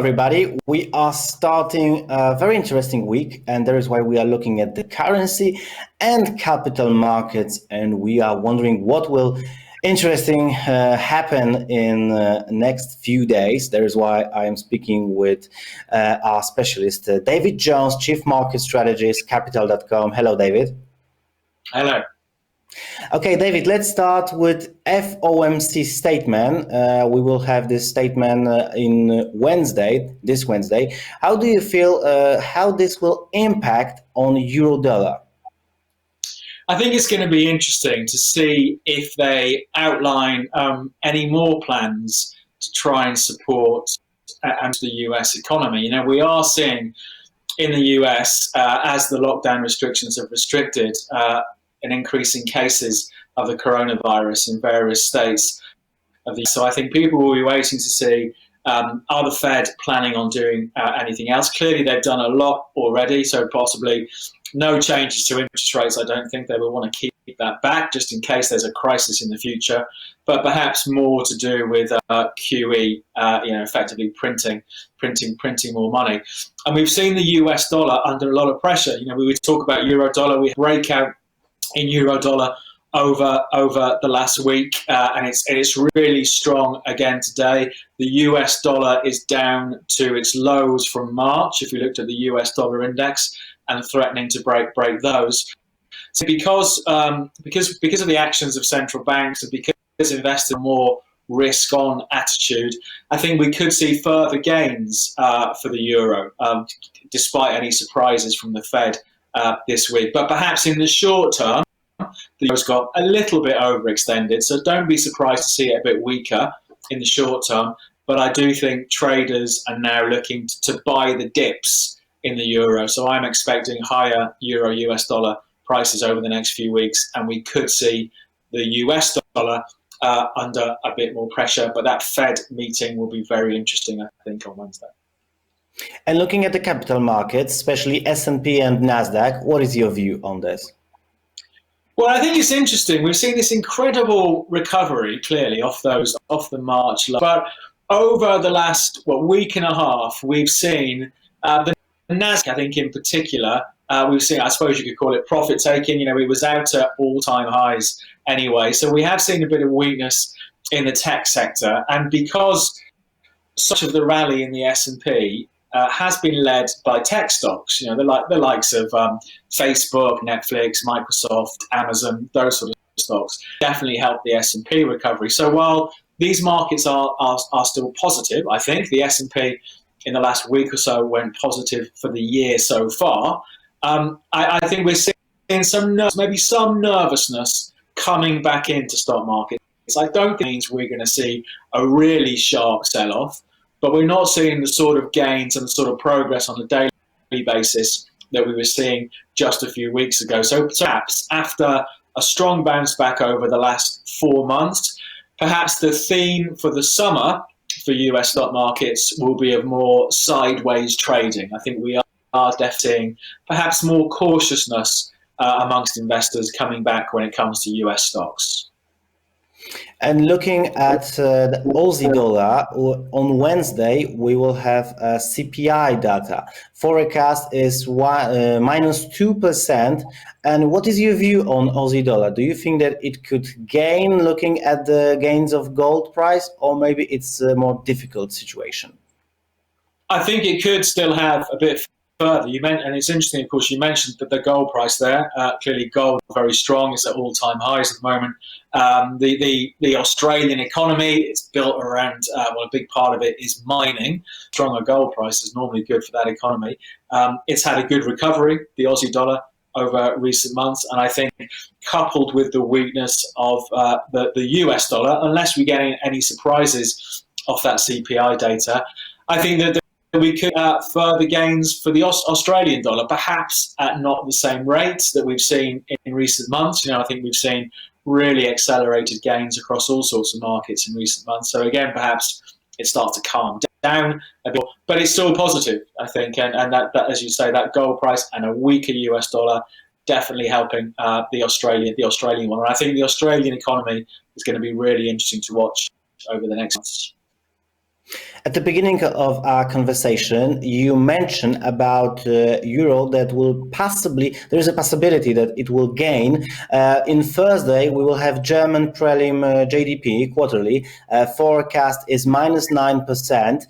everybody. We are starting a very interesting week, and that is why we are looking at the currency and capital markets, and we are wondering what will interesting happen in next few days. That is why I am speaking with our specialist, David Jones, Chief Market Strategist, Capital.com. Hello, David. Hello. Okay, David, let's start with FOMC statement. We will have this statement this Wednesday. How do you feel how this will impact on euro dollar? I think it's going to be interesting to see if they outline any more plans to try and support the US economy. You know, we are seeing in the US, as the lockdown restrictions have restricted, an increase in cases of the coronavirus in various states. So I think people will be waiting to see, are the Fed planning on doing anything else? Clearly, they've done a lot already, so possibly no changes to interest rates. I don't think they will want to keep that back just in case there's a crisis in the future, but perhaps more to do with QE, effectively printing more money. And we've seen the US dollar under a lot of pressure. You know, we would talk about euro dollar, we break out in euro dollar over the last week, and it's really strong again today. The US dollar is down to its lows from March, if you looked at the US dollar index, and threatening to break those. So because of the actions of central banks and because investors more risk-on attitude, I think we could see further gains for the euro, despite any surprises from the Fed this week. But perhaps in the short term, the euro's got a little bit overextended, so don't be surprised to see it a bit weaker in the short term. But I do think traders are now looking to buy the dips in the euro. So I'm expecting higher euro-US dollar prices over the next few weeks, and we could see the US dollar under a bit more pressure. But that Fed meeting will be very interesting, I think, on Wednesday. And looking at the capital markets, especially S&P and NASDAQ, what is your view on this? Well, I think it's interesting. We've seen this incredible recovery, clearly, off the March low. But over the last week and a half, we've seen the NASDAQ, I think in particular, we've seen, I suppose you could call it profit taking. You know, it was out at all-time highs anyway. So we have seen a bit of weakness in the tech sector. And because such of the rally in the S&P has been led by tech stocks, you know, the likes of Facebook, Netflix, Microsoft, Amazon, those sort of stocks definitely helped the S&P recovery. So while these markets are still positive, I think the S&P in the last week or so went positive for the year so far. I think we're seeing some nervousness coming back into stock markets. I don't think it means we're going to see a really sharp sell-off, but we're not seeing the sort of gains and the sort of progress on a daily basis that we were seeing just a few weeks ago. So perhaps after a strong bounce back over the last 4 months, perhaps the theme for the summer for US stock markets will be of more sideways trading. I think we are definitely seeing perhaps more cautiousness amongst investors coming back when it comes to US stocks. And looking at the Aussie dollar, on Wednesday, we will have CPI data. Forecast is minus 2%. And what is your view on Aussie dollar? Do you think that it could gain looking at the gains of gold price, or maybe it's a more difficult situation? I think it could still have a bit further. And it's interesting, of course, you mentioned that the gold price there. Clearly, gold very strong. It's at all-time highs at the moment. The Australian economy is built around, a big part of it is mining. Stronger gold price is normally good for that economy. It's had a good recovery, the Aussie dollar, over recent months. And I think coupled with the weakness of the US dollar, unless we get any surprises off that CPI data, I think that we could further gains for the Australian dollar, perhaps at not the same rates that we've seen in recent months. You know, I think we've seen really accelerated gains across all sorts of markets in recent months. So again, perhaps it starts to calm down a bit, but it's still positive, I think. And that, as you say, that gold price and a weaker US dollar definitely helping the Australian one. And I think the Australian economy is going to be really interesting to watch over the next months. At the beginning of our conversation, you mentioned about euro that will possibly, there is a possibility that it will gain. In Thursday, we will have German prelim GDP quarterly. Forecast is -9%.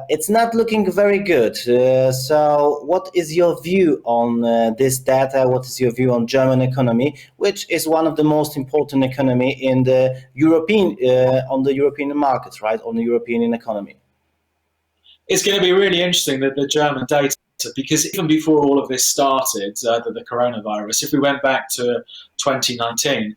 It's not looking very good. So what is your view on this data? What is your view on German economy, which is one of the most important economy in the European, on the European markets, right? On the European economy. It's going to be really interesting that the German data, because even before all of this started, the coronavirus, if we went back to 2019,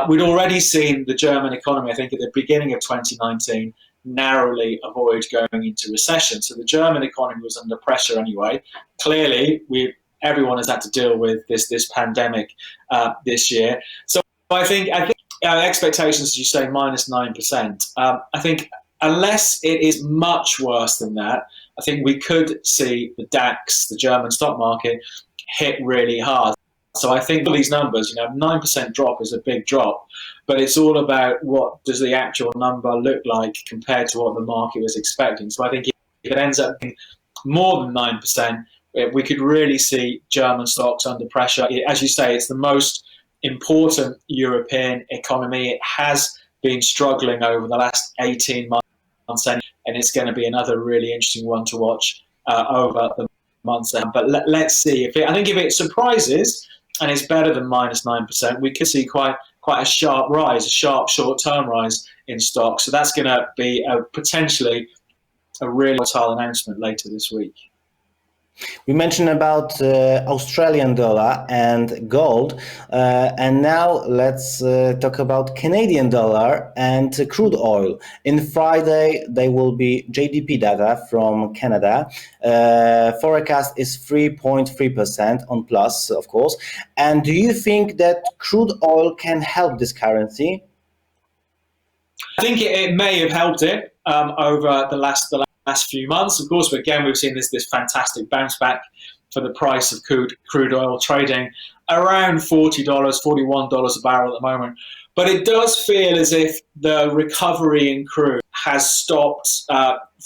we'd already seen the German economy, I think at the beginning of 2019, narrowly avoid going into recession. So the German economy was under pressure anyway. Clearly, everyone has had to deal with this pandemic this year. So I think expectations, as you say, -9%. I think unless it is much worse than that, I think we could see the DAX, the German stock market, hit really hard. So I think all these numbers, 9% drop is a big drop, but it's all about what does the actual number look like compared to what the market was expecting. So I think if it ends up being more than 9%, we could really see German stocks under pressure. As you say, it's the most important European economy. It has been struggling over the last 18 months, and it's going to be another really interesting one to watch over the months ahead. But let's see. I think if it surprises and it's better than -9%, we could see quite a sharp rise, a sharp short-term rise in stocks. So that's going to be potentially a really volatile announcement later this week. We mentioned about Australian dollar and gold, and now let's talk about Canadian dollar and crude oil. In Friday, there will be GDP data from Canada. Forecast is 3.3% on plus, of course. And do you think that crude oil can help this currency? I think it may have helped it over the last few months. Of course, again, we've seen this fantastic bounce back for the price of crude oil, trading around $40, $41 a barrel at the moment. But it does feel as if the recovery in crude has stopped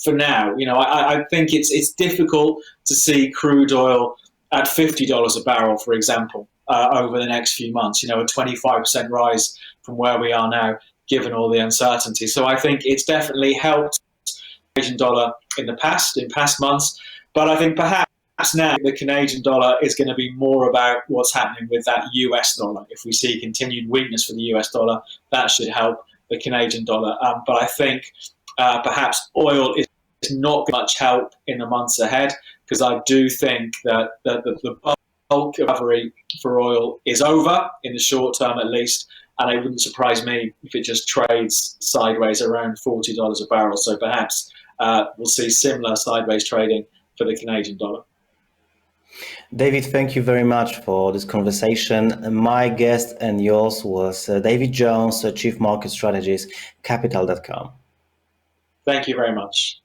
for now. I think it's difficult to see crude oil at $50 a barrel, for example, over the next few months. A 25% rise from where we are now, given all the uncertainty. So I think it's definitely helped Canadian dollar in past months, but I think perhaps now the Canadian dollar is going to be more about what's happening with that US dollar. If we see continued weakness for the US dollar, that should help the Canadian dollar. But I think perhaps oil is not much help in the months ahead, because I do think that the bulk of recovery for oil is over in the short term at least. And it wouldn't surprise me if it just trades sideways around $40 a barrel. So perhaps we'll see similar sideways trading for the Canadian dollar. David, thank you very much for this conversation. My guest and yours was David Jones, Chief Market Strategist, Capital.com. Thank you very much.